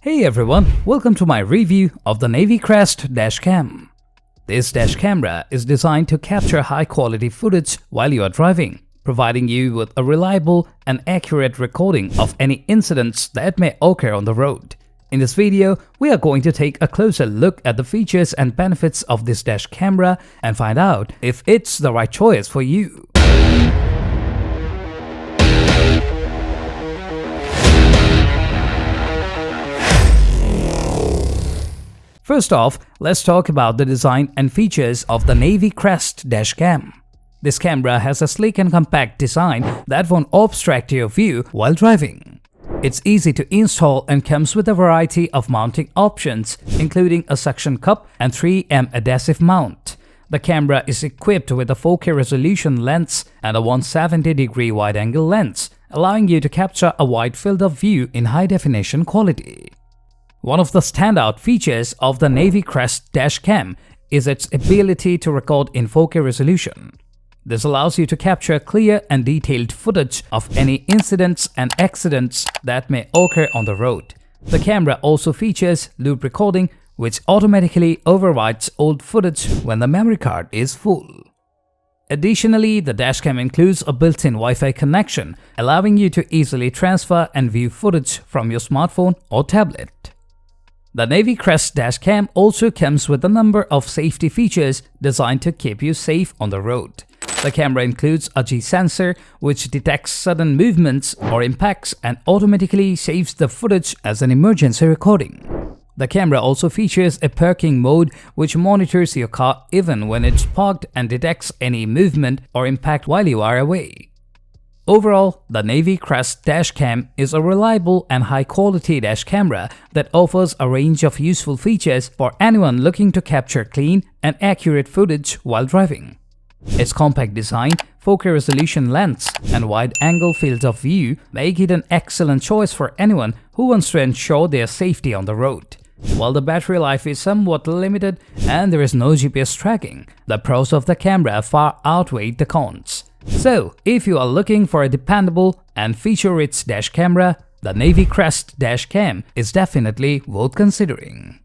Hey everyone, welcome to my review of the Navycrest Dash Cam. This dash camera is designed to capture high-quality footage while you are driving, providing you with a reliable and accurate recording of any incidents that may occur on the road. In this video, we are going to take a closer look at the features and benefits of this dash camera and find out if it's the right choice for you. First off, let's talk about the design and features of the Navycrest Dash Cam. This camera has a sleek and compact design that won't obstruct your view while driving. It's easy to install and comes with a variety of mounting options, including a suction cup and 3M adhesive mount. The camera is equipped with a 4K resolution lens and a 170-degree wide-angle lens, allowing you to capture a wide field of view in high-definition quality. One of the standout features of the Navycrest Dash Cam is its ability to record in 4K resolution. This allows you to capture clear and detailed footage of any incidents and accidents that may occur on the road. The camera also features loop recording, which automatically overwrites old footage when the memory card is full. Additionally, the dashcam includes a built-in Wi-Fi connection, allowing you to easily transfer and view footage from your smartphone or tablet. The Navycrest Dash Cam also comes with a number of safety features designed to keep you safe on the road. The camera includes a G sensor, which detects sudden movements or impacts and automatically saves the footage as an emergency recording. The camera also features a parking mode, which monitors your car even when it's parked and detects any movement or impact while you are away. Overall, the Navycrest Dash Cam is a reliable and high-quality dash camera that offers a range of useful features for anyone looking to capture clean and accurate footage while driving. Its compact design, 4K resolution lens, and wide-angle field of view make it an excellent choice for anyone who wants to ensure their safety on the road. While the battery life is somewhat limited and there is no GPS tracking, the pros of the camera far outweigh the cons. So, if you are looking for a dependable and feature-rich dash camera, the Navycrest Dash Cam is definitely worth considering.